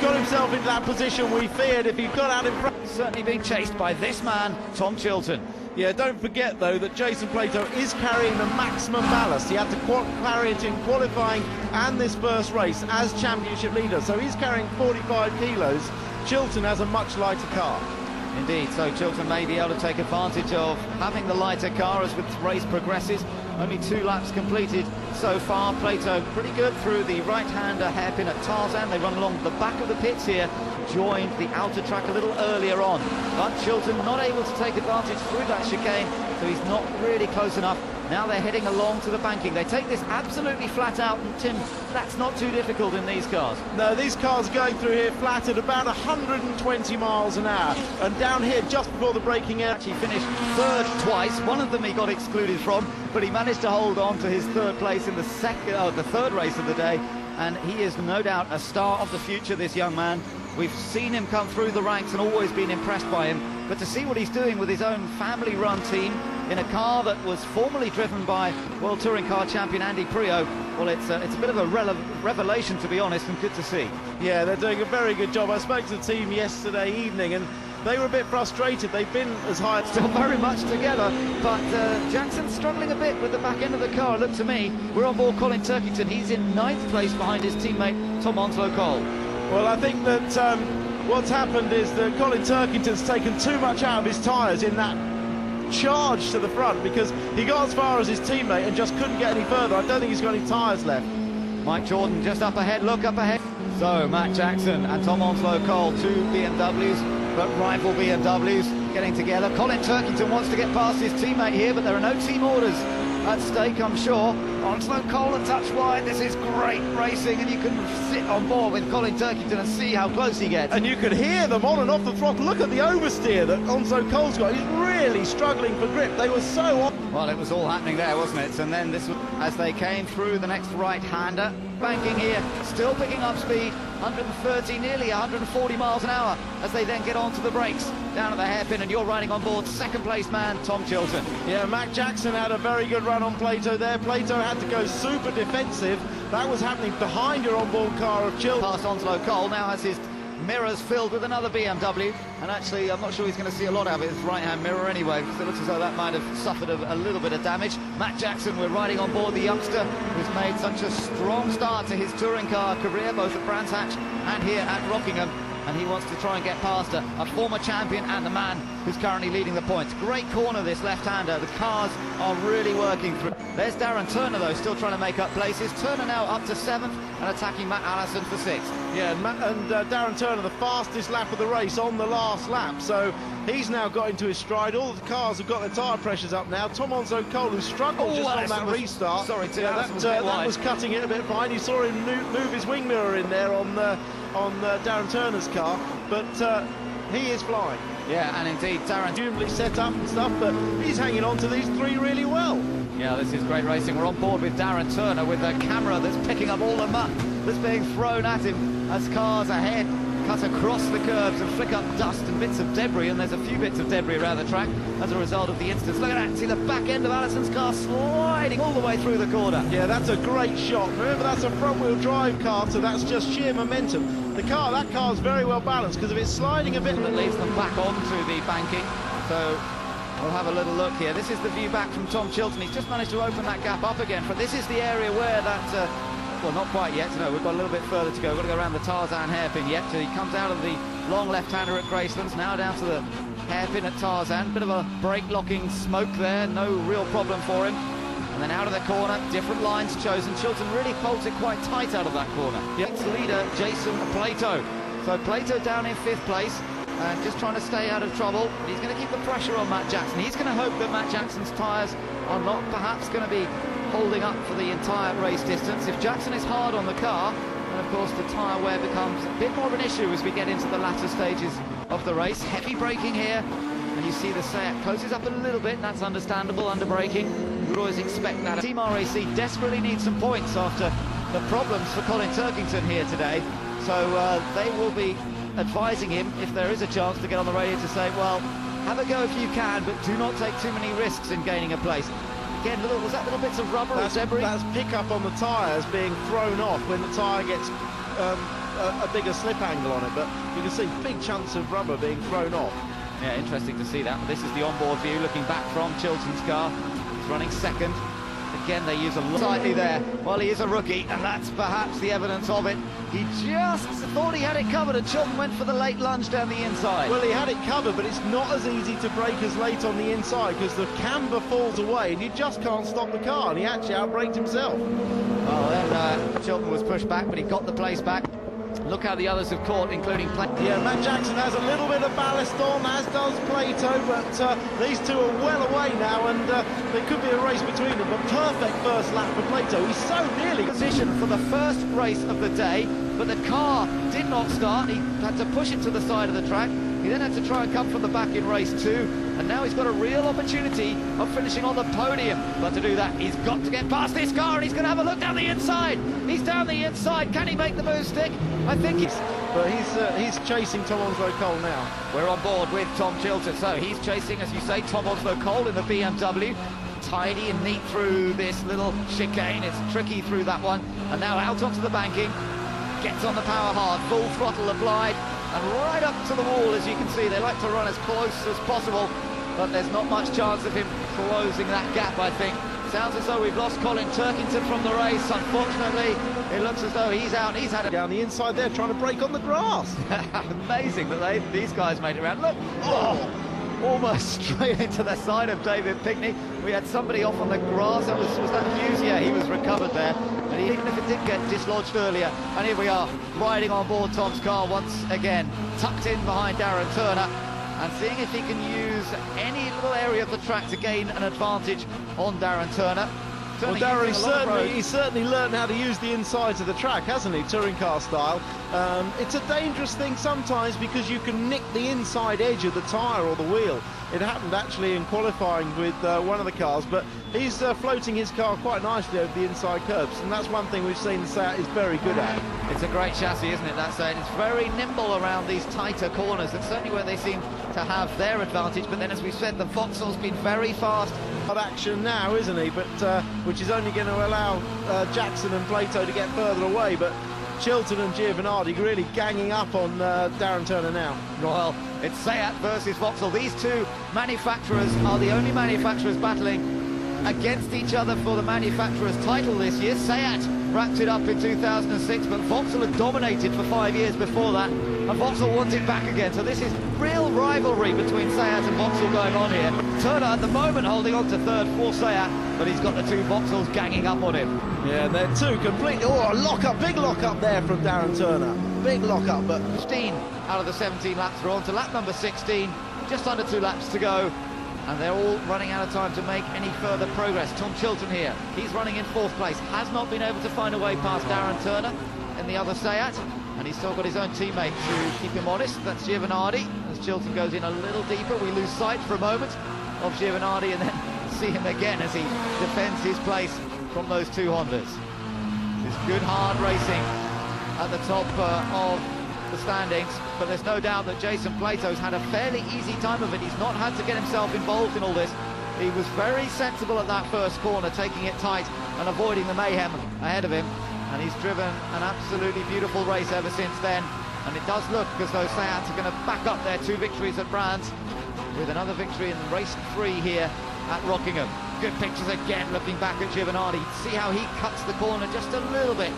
got himself into that position we feared if he got out in front. Certainly being chased by this man, Tom Chilton. Yeah, don't forget though that Jason Plato is carrying the maximum ballast. He had to carry it in qualifying and this first race as championship leader, so he's carrying 45 kilos. Chilton has a much lighter car. Indeed, so Chilton may be able to take advantage of having the lighter car as the race progresses. Only 2 laps completed so far. Plato pretty good through the right-hander hairpin at Tarzan. They run along the back of the pits here, joined the outer track a little earlier on. But Chilton not able to take advantage through that chicane, so he's not really close enough. Now they're heading along to the banking. They take this absolutely flat out, and Tim, that's not too difficult in these cars. No, these cars are going through here flat at about 120 miles an hour, and down here just before the braking area. He finished third twice. One of them he got excluded from, but he managed to hold on to his third place in the third race of the day, and he is no doubt a star of the future, this young man. We've seen him come through the ranks and always been impressed by him, but to see what he's doing with his own family-run team in a car that was formerly driven by World Touring Car champion Andy Priaulx, well, it's a bit of a revelation, to be honest, and good to see. Yeah, they're doing a very good job. I spoke to the team yesterday evening, and they were a bit frustrated. They've been as high... Still very much together, but Jackson's struggling a bit with the back end of the car. Look to me, we're on board Colin Turkington. He's in 9th place behind his teammate Tom Onslow Cole. Well, I think that what's happened is that Colin Turkington's taken too much out of his tyres in that charge to the front, because he got as far as his teammate and just couldn't get any further. I don't think he's got any tyres left. Mike Jordan just up ahead, look up ahead. So Matt Jackson and Tom Onslow Cole, 2 BMWs, but rival BMWs getting together. Colin Turkington wants to get past his teammate here, but there are no team orders at stake, I'm sure. Onslow Cole a touch wide. This is great racing, and you can sit on board with Colin Turkington and see how close he gets. And you can hear them on and off the throttle. Look at the oversteer that Onslow Cole's got. He's really struggling for grip. They were so on. Well, it was all happening there, wasn't it? And then this was as they came through the next right-hander. Banking here, still picking up speed, 130, nearly 140 miles an hour as they then get onto the brakes down at the hairpin, and you're riding on board second place man Tom Chilton. Yeah, Matt Jackson had a very good run on Plato there. Plato had to go super defensive. That was happening behind your onboard car of Chilton. Past Onslow Cole, now has his mirrors filled with another BMW, and actually I'm not sure he's going to see a lot out of his right-hand mirror anyway, because it looks as though that might have suffered a little bit of damage. Matt Jackson, we're riding on board the youngster who's made such a strong start to his touring car career, both at Brands Hatch and here at Rockingham, and he wants to try and get past a former champion and the man who's currently leading the points. Great corner, this left-hander. The cars are really working through. There's Darren Turner, though, still trying to make up places. Turner now up to 7th and attacking Matt Allison for 6th. Yeah, and Darren Turner, the fastest lap of the race on the last lap, so he's now got into his stride. All the cars have got their tyre pressures up now. Tom Onslow Cole, who struggled just on that restart. Sorry, Tim, yeah, that was cutting it a bit fine. You saw him move his wing mirror in there on Darren Turner's car, but he is flying. Yeah, and indeed, Darren presumably set up and stuff, but he's hanging on to these 3 really well. Yeah, this is great racing. We're on board with Darren Turner with a camera that's picking up all the muck that's being thrown at him as cars ahead cut across the curbs and flick up dust and bits of debris, and there's a few bits of debris around the track as a result of the instance. Look at that, see the back end of Allison's car sliding all the way through the corner. Yeah, that's a great shot. Remember, that's a front-wheel drive car, so that's just sheer momentum. That car's very well balanced because of it sliding a bit. That leads them back onto the banking, so we'll have a little look here. This is the view back from Tom Chilton. He's just managed to open that gap up again. This is the area where that, well, not quite yet, no, we've got a little bit further to go. We've got to go around the Tarzan hairpin yet. So he comes out of the long left-hander at Gracelands, now down to the hairpin at Tarzan. Bit of a brake-locking smoke there, no real problem for him. And then out of the corner, different lines chosen. Chilton really holds it quite tight out of that corner. Next leader, Jason Plato. So Plato down in 5th place, and just trying to stay out of trouble. He's going to keep the pressure on Matt Jackson. He's going to hope that Matt Jackson's tyres are not perhaps going to be holding up for the entire race distance. If Jackson is hard on the car, then of course the tyre wear becomes a bit more of an issue as we get into the latter stages of the race. Heavy braking here, and you see the Seat closes up a little bit, and that's understandable under braking. You would always expect that. Team RAC desperately needs some points after the problems for Colin Turkington here today, so they will be advising him, if there is a chance, to get on the radio to say, well, have a go if you can, but do not take too many risks in gaining a place. Again, was that little bits of rubber or debris? That's pickup on the tyres being thrown off when the tyre gets a bigger slip angle on it, but you can see big chunks of rubber being thrown off. Yeah, interesting to see that. This is the onboard view looking back from Chilton's car. He's running second. Again, they use a lot slightly there. Well, he is a rookie, and that's perhaps the evidence of it. He just thought he had it covered, and Chilton went for the late lunge down the inside. Well, he had it covered, but it's not as easy to brake as late on the inside because the camber falls away and you just can't stop the car, and he actually outbraked himself. Well, then Chilton was pushed back, but he got the place back. Look how the others have caught, including Plato. Yeah, Matt Jackson has a little bit of ballast on, as does Plato, but these two are well away now, and there could be a race between them. But perfect first lap for Plato. He's so nearly position for the first race of the day, but the car did not start. He had to push it to the side of the track. He then had to try and come from the back in race 2, and now he's got a real opportunity of finishing on the podium. But to do that, he's got to get past this car, and he's going to have a look down the inside. He's down the inside. Can he make the move stick? I think he's... But he's chasing Tom Onslow-Cole now. We're on board with Tom Chilton. So he's chasing, as you say, Tom Onslow-Cole in the BMW. Tidy and neat through this little chicane. It's tricky through that one. And now out onto the banking. Gets on the power hard. Full throttle applied. And right up to the wall, as you can see. They like to run as close as possible, but there's not much chance of him closing that gap, I think. Sounds as though we've lost Colin Turkington from the race. Unfortunately, it looks as though he's out. He's had it down the inside there, trying to brake on the grass. Amazing that these guys made it around. Look, almost straight into the side of David Pickney. We had somebody off on the grass. Was that Hughes? Yeah, he was recovered there. And even if it did get dislodged earlier, and here we are riding on board Tom's car once again, tucked in behind Darren Turner, and seeing if he can use any little area of the track to gain an advantage on Darren Turner. Well, Darren, he's certainly learned how to use the insides of the track, hasn't he, touring car style. It's a dangerous thing sometimes because you can nick the inside edge of the tyre or the wheel. It happened actually in qualifying with one of the cars, but he's floating his car quite nicely over the inside curbs, and that's one thing we've seen the Seat is very good at. It's a great chassis, isn't it, that Seat? It's very nimble around these tighter corners. That's certainly where they seem to have their advantage, but then, as we've said, the Vauxhall's been very fast. Action now, isn't he? But which is only going to allow Jackson and Plato to get further away, but Chilton and Giovanardi really ganging up on Darren Turner now. Well, it's Seat versus Vauxhall. These two manufacturers are the only manufacturers battling against each other for the manufacturer's title this year. Seat wrapped it up in 2006, but Vauxhall had dominated for 5 years before that, and Vauxhall wants it back again. So this is real rivalry between Seat and Vauxhall going on here. Turner at the moment holding on to third for Seat, but he's got the two Vauxhalls ganging up on him. Yeah, they're two completely... Oh, a lock-up, big lock-up there from Darren Turner. Big lock-up, but... 15 out of the 17 laps are on to lap number 16. Just under 2 laps to go. And they're all running out of time to make any further progress. Tom Chilton here, he's running in 4th place, has not been able to find a way past Darren Turner in the other Seat, and he's still got his own teammate to keep him honest. That's Giovanardi. As Chilton goes in a little deeper, we lose sight for a moment of Giovanardi and then see him again as he defends his place from those two Hondas. It's good hard racing at the top of the standings, but there's no doubt that Jason Plato's had a fairly easy time of it. He's not had to get himself involved in all this. He was very sensible at that first corner, taking it tight and avoiding the mayhem ahead of him, and he's driven an absolutely beautiful race ever since then. And it does look as though Seat are going to back up their 2 victories at Brands with another victory in race 3 here at Rockingham. Good pictures again, looking back at Giovanardi. See how he cuts the corner just a little bit